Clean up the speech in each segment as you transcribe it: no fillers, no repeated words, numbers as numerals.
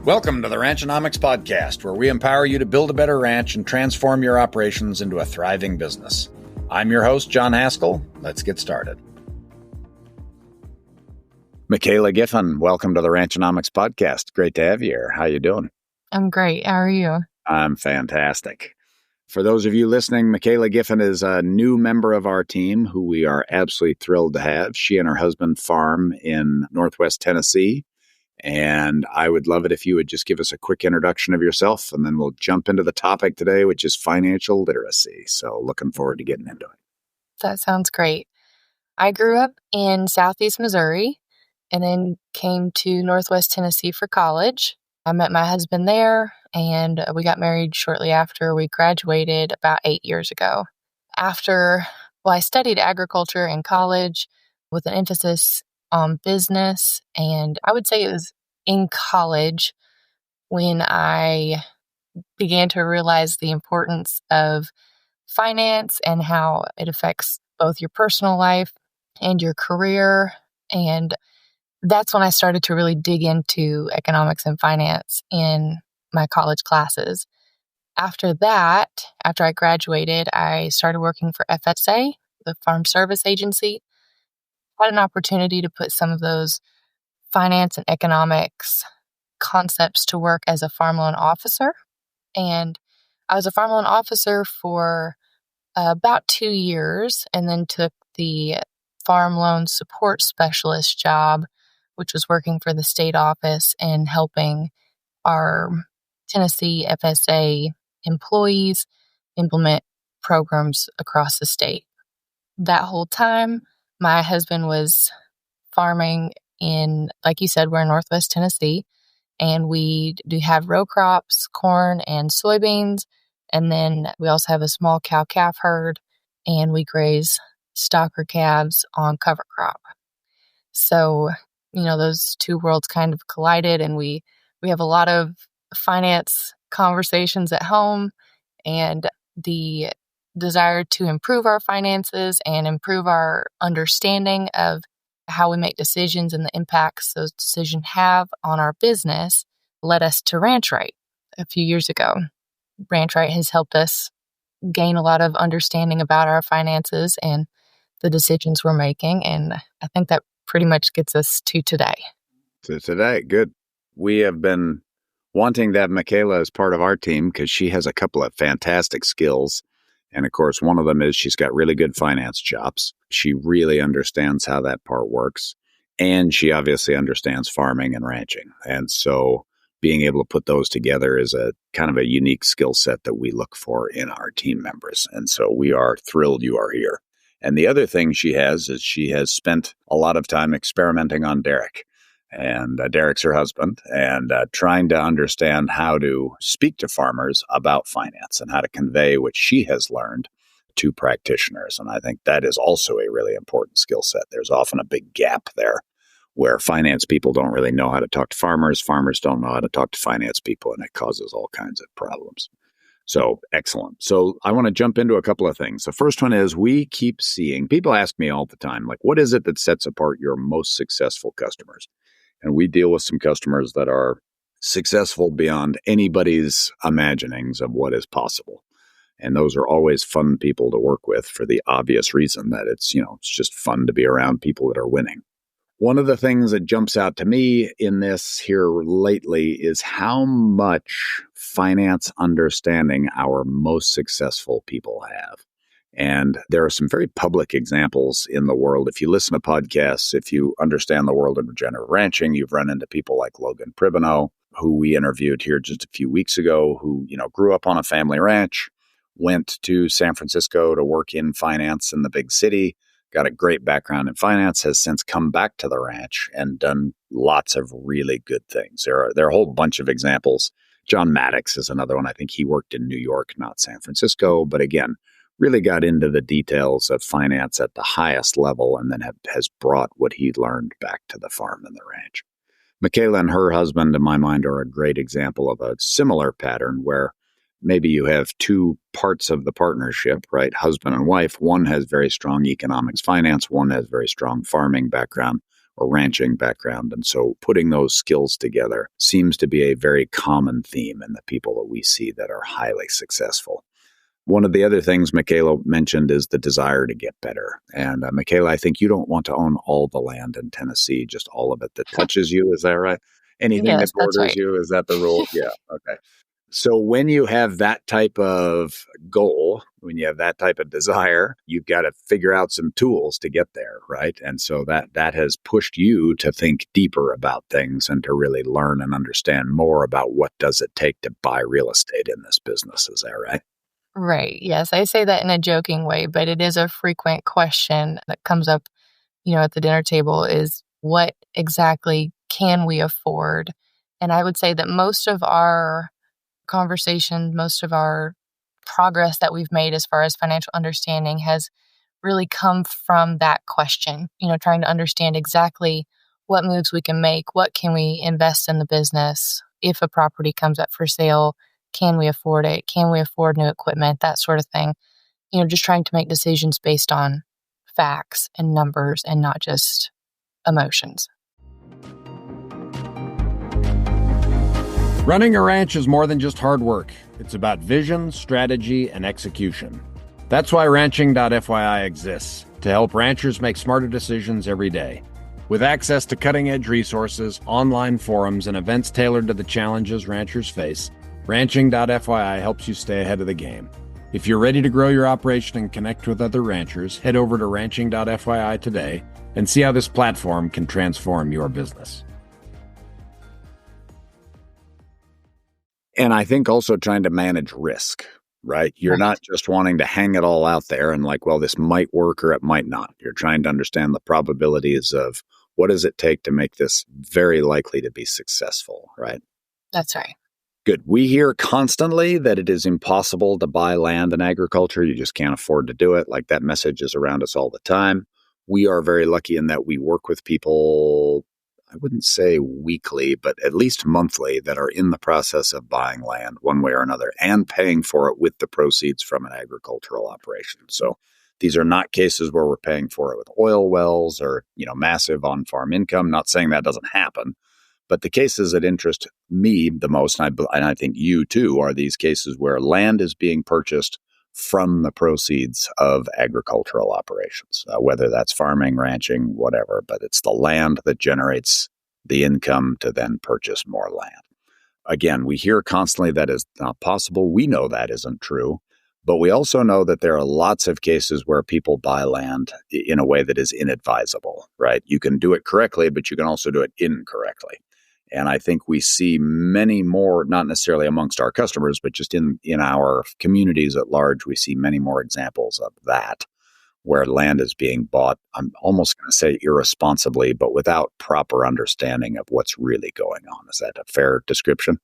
Welcome to the Ranchonomics podcast, where we empower you to build a better ranch and transform your operations into a thriving business. I'm your host, John Haskell. Let's get started. Micayla Giffin, welcome to the Ranchonomics podcast. Great to have you here. How you doing? I'm great. How are you? I'm fantastic. For those of you listening, Micayla Giffin is a new member of our team who we are absolutely thrilled to have. She and her husband farm in Northwest Tennessee. And I would love it if you would just give us a quick introduction of yourself, and then we'll jump into the topic today, which is financial literacy. So looking forward to getting into it. That sounds great. I grew up in Southeast Missouri and then came to Northwest Tennessee for college. I met my husband there, and we got married shortly after we graduated about 8 years ago. I studied agriculture in college with an emphasis on business, and I would say it was in college when I began to realize the importance of finance and how it affects both your personal life and your career. And that's when I started to really dig into economics and finance in my college classes. After I graduated, I started working for FSA, the Farm Service Agency. Had an opportunity to put some of those finance and economics concepts to work as a farm loan officer. And I was a farm loan officer for about 2 years, and then took the farm loan support specialist job, which was working for the state office and helping our Tennessee FSA employees implement programs across the state. That whole time, my husband was farming in, like you said, we're in Northwest Tennessee, and we do have row crops, corn and soybeans. And then we also have a small cow-calf herd, and we graze stocker calves on cover crop. So, those two worlds kind of collided, and we have a lot of finance conversations at home, and the desire to improve our finances and improve our understanding of how we make decisions and the impacts those decisions have on our business led us to RanchRight a few years ago. RanchRight has helped us gain a lot of understanding about our finances and the decisions we're making, and I think that pretty much gets us to today. Good. We have been wanting to have Micayla as part of our team because she has a couple of fantastic skills. And of course, one of them is she's got really good finance chops. She really understands how that part works. And she obviously understands farming and ranching. And so being able to put those together is a kind of a unique skill set that we look for in our team members. And so we are thrilled you are here. And the other thing she has is she has spent a lot of time experimenting on Derek. And Derek's her husband, and trying to understand how to speak to farmers about finance and how to convey what she has learned to practitioners. And I think that is also a really important skill set. There's often a big gap there where finance people don't really know how to talk to farmers. Farmers don't know how to talk to finance people, and it causes all kinds of problems. So excellent. So I want to jump into a couple of things. The first one is we keep seeing, people ask me all the time, like, what is it that sets apart your most successful customers? And we deal with some customers that are successful beyond anybody's imaginings of what is possible. And those are always fun people to work with for the obvious reason that it's just fun to be around people that are winning. One of the things that jumps out to me in this here lately is how much finance understanding our most successful people have. And there are some very public examples in the world. If you listen to podcasts, if you understand the world of regenerative ranching, you've run into people like Logan Pribineau, who we interviewed here just a few weeks ago, who, grew up on a family ranch, went to San Francisco to work in finance in the big city, got a great background in finance, has since come back to the ranch and done lots of really good things. There are a whole bunch of examples. John Maddox is another one. I think he worked in New York, not San Francisco, but again, really got into the details of finance at the highest level, and then has brought what he'd learned back to the farm and the ranch. Micayla and her husband, in my mind, are a great example of a similar pattern where maybe you have two parts of the partnership, right? Husband and wife. One has very strong economics, finance. One has very strong farming background. or ranching background. And so putting those skills together seems to be a very common theme in the people that we see that are highly successful. One of the other things Micayla mentioned is the desire to get better. And Micayla, I think you don't want to own all the land in Tennessee, just all of it that touches you. Is that right? Anything Yes, that that's borders right. you, is that the rule? Yeah. Okay. So when you have that type of goal, when you have that type of desire, you've got to figure out some tools to get there, right? And so that has pushed you to think deeper about things and to really learn and understand more about what does it take to buy real estate in this business. Is that right? Right. Yes, I say that in a joking way, but it is a frequent question that comes up, at the dinner table is what exactly can we afford? And I would say that most of our conversation, most of our progress that we've made as far as financial understanding has really come from that question, trying to understand exactly what moves we can make, what can we invest in the business. If a property comes up for sale, can we afford it? Can we afford new equipment? That sort of thing. Just trying to make decisions based on facts and numbers and not just emotions. Running a ranch is more than just hard work. It's about vision, strategy, and execution. That's why Ranching.fyi exists, to help ranchers make smarter decisions every day. With access to cutting-edge resources, online forums, and events tailored to the challenges ranchers face, Ranching.fyi helps you stay ahead of the game. If you're ready to grow your operation and connect with other ranchers, head over to Ranching.fyi today and see how this platform can transform your business. And I think also trying to manage risk, right? You're Right. not just wanting to hang it all out there and like, well, this might work or it might not. You're trying to understand the probabilities of what does it take to make this very likely to be successful, right? That's right. Good. We hear constantly that it is impossible to buy land in agriculture. You just can't afford to do it. Like that message is around us all the time. We are very lucky in that we work with people, I wouldn't say weekly, but at least monthly, that are in the process of buying land one way or another and paying for it with the proceeds from an agricultural operation. So these are not cases where we're paying for it with oil wells or, massive on-farm income. Not saying that doesn't happen. But the cases that interest me the most, and I think you too, are these cases where land is being purchased from the proceeds of agricultural operations, whether that's farming, ranching, whatever. But it's the land that generates the income to then purchase more land. Again, we hear constantly that is not possible. We know that isn't true. But we also know that there are lots of cases where people buy land in a way that is inadvisable, right? You can do it correctly, but you can also do it incorrectly. And I think we see many more, not necessarily amongst our customers, but just in our communities at large, we see many more examples of that, where land is being bought, I'm almost going to say irresponsibly, but without proper understanding of what's really going on. Is that a fair description?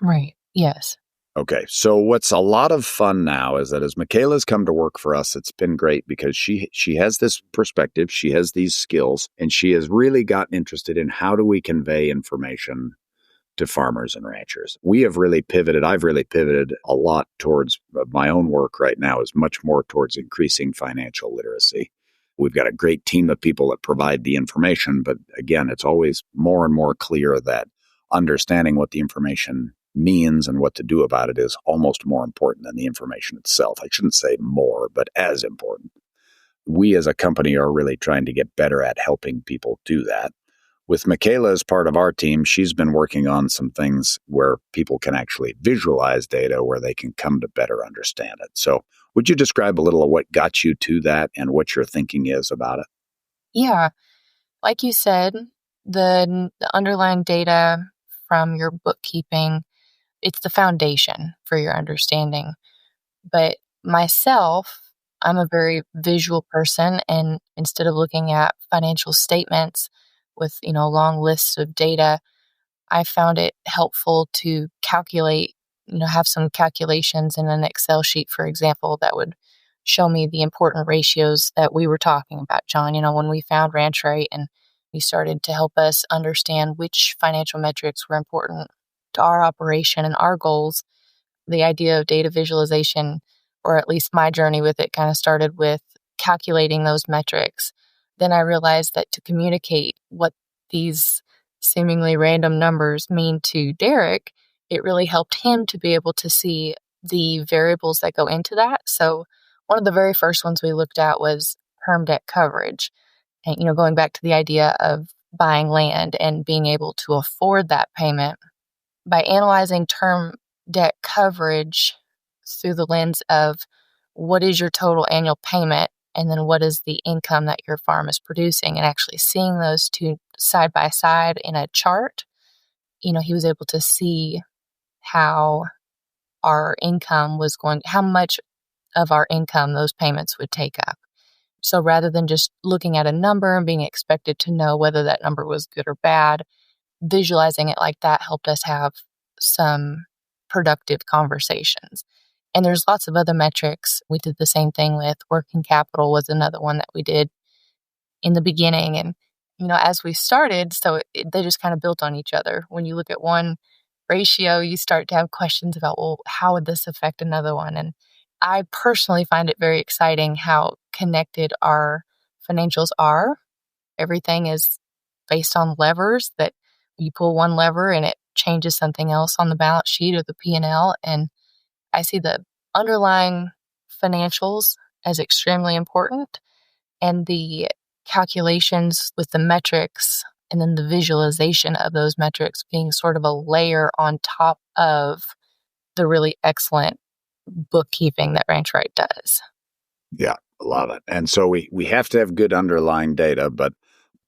Right. Yes. Okay, so what's a lot of fun now is that as Micayla's come to work for us, it's been great because she has this perspective, she has these skills, and she has really gotten interested in how do we convey information to farmers and ranchers. I've really pivoted a lot towards my own work right now is much more towards increasing financial literacy. We've got a great team of people that provide the information, but again, it's always more and more clear that understanding what the information means and what to do about it is almost more important than the information itself. I shouldn't say more, but as important. We as a company are really trying to get better at helping people do that. With Micayla as part of our team, she's been working on some things where people can actually visualize data where they can come to better understand it. So would you describe a little of what got you to that and what your thinking is about it? Yeah. Like you said, the underlying data from your bookkeeping, it's the foundation for your understanding. But myself, I'm a very visual person, and instead of looking at financial statements with, long lists of data, I found it helpful to calculate, have some calculations in an Excel sheet, for example, that would show me the important ratios that we were talking about, John. When we found Ranch Rate and you started to help us understand which financial metrics were important to our operation and our goals, the idea of data visualization, or at least my journey with it, kind of started with calculating those metrics. then I realized that to communicate what these seemingly random numbers mean to Derek, it really helped him to be able to see the variables that go into that. So one of the very first ones we looked at was term debt coverage. And, going back to the idea of buying land and being able to afford that payment, by analyzing term debt coverage through the lens of what is your total annual payment and then what is the income that your farm is producing, and actually seeing those two side by side in a chart, he was able to see how our income was how much of our income those payments would take up. So rather than just looking at a number and being expected to know whether that number was good or bad, visualizing it like that helped us have some productive conversations. And there's lots of other metrics. We did the same thing with working capital was another one that we did in the beginning. And, as we started, they just kind of built on each other. When you look at one ratio, you start to have questions about, well, how would this affect another one? And I personally find it very exciting how connected our financials are. Everything is based on levers that you pull one lever and it changes something else on the balance sheet or the P&L. And I see the underlying financials as extremely important, and the calculations with the metrics and then the visualization of those metrics being sort of a layer on top of the really excellent bookkeeping that Ranch Right does. Yeah, I love it. And so we have to have good underlying data, but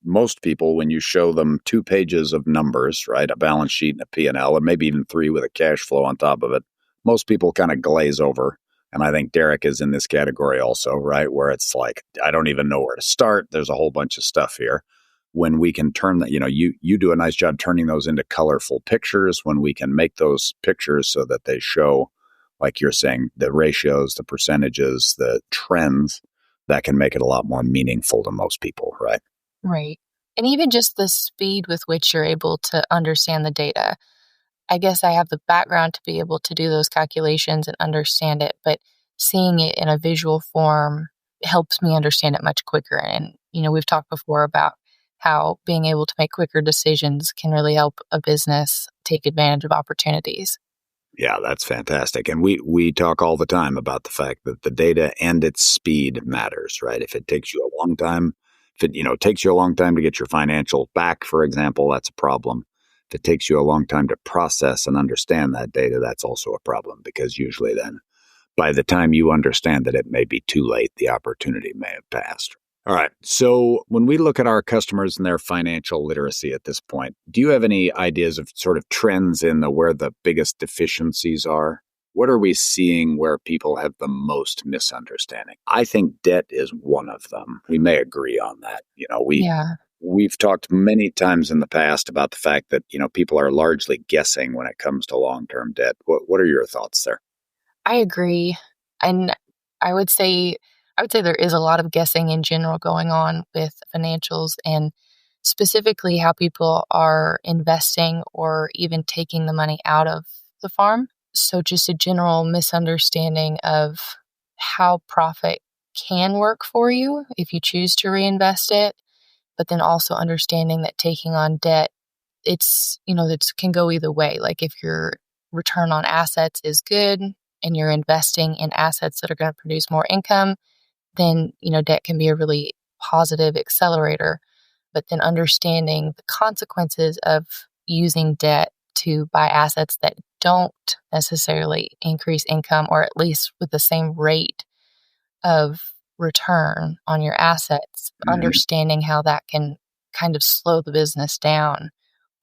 most people, when you show them 2 pages of numbers, right, a balance sheet and a P&L, or maybe even 3 with a cash flow on top of it, most people kind of glaze over. And I think Derek is in this category also, right, where it's like, I don't even know where to start. There's a whole bunch of stuff here. When we can turn that, you do a nice job turning those into colorful pictures, when we can make those pictures so that they show, like you're saying, the ratios, the percentages, the trends, that can make it a lot more meaningful to most people, right? Right. And even just the speed with which you're able to understand the data. I guess I have the background to be able to do those calculations and understand it, but seeing it in a visual form helps me understand it much quicker. And, we've talked before about how being able to make quicker decisions can really help a business take advantage of opportunities. Yeah, that's fantastic. And we talk all the time about the fact that the data and its speed matters, right? If it takes you a long time, if it takes you a long time to get your financial back, for example, that's a problem. If it takes you a long time to process and understand that data, that's also a problem, because usually then by the time you understand it, it may be too late. The opportunity may have passed. All right. So when we look at our customers and their financial literacy at this point, do you have any ideas of sort of trends in where the biggest deficiencies are? What are we seeing where people have the most misunderstanding? I think debt is one of them. We may agree on that. We've talked many times in the past about the fact that, people are largely guessing when it comes to long-term debt. What are your thoughts there? I agree. And I would say there is a lot of guessing in general going on with financials, and specifically how people are investing or even taking the money out of the farm. So just a general misunderstanding of how profit can work for you if you choose to reinvest it, but then also understanding that taking on debt, it can go either way. Like if your return on assets is good and you're investing in assets that are going to produce more income, then, debt can be a really positive accelerator. But then understanding the consequences of using debt to buy assets that don't necessarily increase income, or at least with the same rate of return on your assets, understanding how that can kind of slow the business down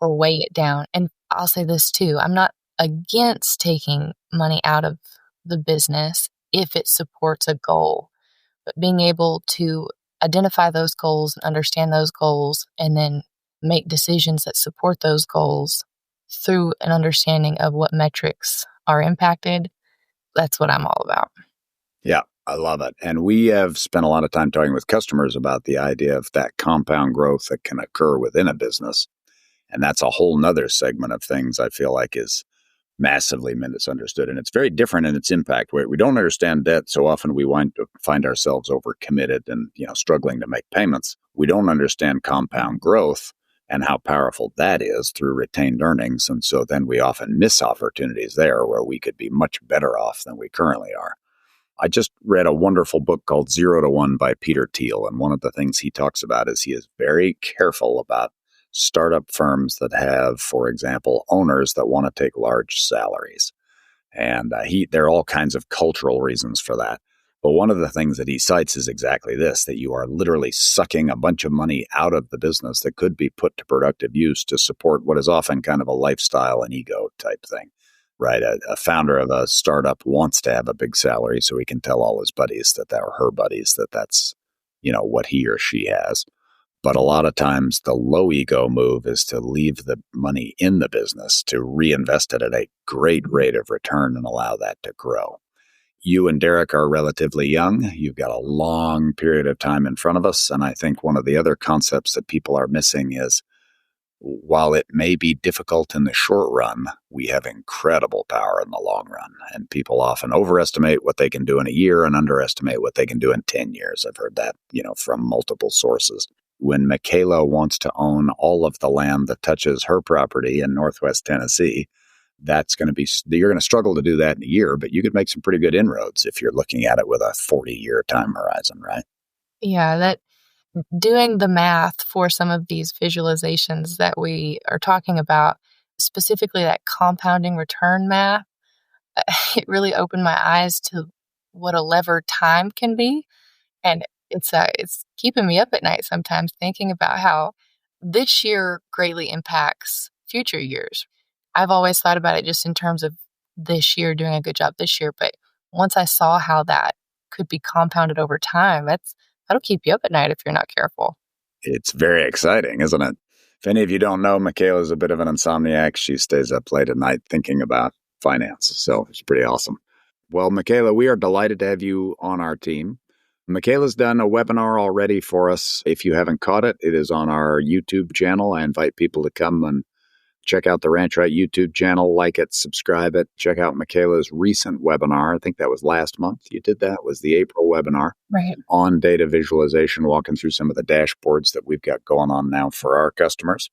or weigh it down. And I'll say this too, I'm not against taking money out of the business if it supports a goal, but being able to identify those goals and understand those goals and then make decisions that support those goals through an understanding of what metrics are impacted, that's what I'm all about. Yeah, I love it. And we have spent a lot of time talking with customers about the idea of that compound growth that can occur within a business. And that's a whole nother segment of things I feel like is massively misunderstood. And it's very different in its impact. We don't understand debt. So often we find ourselves overcommitted and, struggling to make payments. We don't understand compound growth and how powerful that is through retained earnings. And so then we often miss opportunities there where we could be much better off than we currently are. I just read a wonderful book called 0 to 1 by Peter Thiel. And one of the things he talks about is he is very careful about startup firms that have, for example, owners that want to take large salaries. And there are all kinds of cultural reasons for that. But one of the things that he cites is exactly this, that you are literally sucking a bunch of money out of the business that could be put to productive use to support what is often kind of a lifestyle and ego type thing, right? A founder of a startup wants to have a big salary so he can tell all his buddies or her buddies that's, what he or she has. But a lot of times the low ego move is to leave the money in the business, to reinvest it at a great rate of return and allow that to grow. You and Derek are relatively young. You've got a long period of time in front of us. And I think one of the other concepts that people are missing is, while it may be difficult in the short run, we have incredible power in the long run. And people often overestimate what they can do in a year and underestimate what they can do in 10 years. I've heard that, from multiple sources. When Micayla wants to own all of the land that touches her property in Northwest Tennessee, you're going to struggle to do that in a year, but you could make some pretty good inroads if you're looking at it with a 40-year time horizon, right? Yeah, that doing the math for some of these visualizations that we are talking about, specifically that compounding return math, it really opened my eyes to what a lever time can be. And it's keeping me up at night sometimes thinking about how this year greatly impacts future years. I've always thought about it just in terms of this year, doing a good job this year. But once I saw how that could be compounded over time, that'll keep you up at night if you're not careful. It's very exciting, isn't it? If any of you don't know, Micayla is a bit of an insomniac. She stays up late at night thinking about finance. So it's pretty awesome. Well, Micayla, we are delighted to have you on our team. Micayla's done a webinar already for us. If you haven't caught it, it is on our YouTube channel. I invite people to come and check out the Ranch Right YouTube channel, like it, subscribe it. Check out Micayla's recent webinar. I think that was last month. You did that. It was the April webinar. Right. On data visualization, walking through some of the dashboards that we've got going on now for our customers.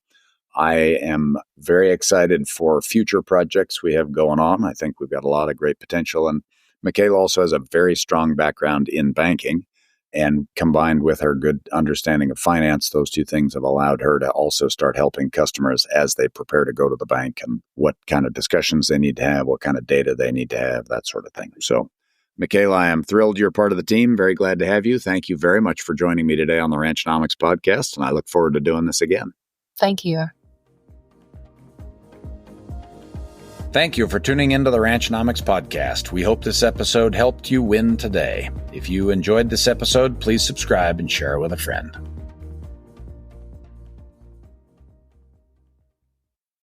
I am very excited for future projects we have going on. I think we've got a lot of great potential. And Micayla also has a very strong background in banking. And combined with her good understanding of finance, those two things have allowed her to also start helping customers as they prepare to go to the bank and what kind of discussions they need to have, what kind of data they need to have, that sort of thing. So, Micayla, I am thrilled you're part of the team. Very glad to have you. Thank you very much for joining me today on the Ranchonomics podcast, and I look forward to doing this again. Thank you. Thank you for tuning into the Ranchonomics podcast. We hope this episode helped you win today. If you enjoyed this episode, please subscribe and share it with a friend.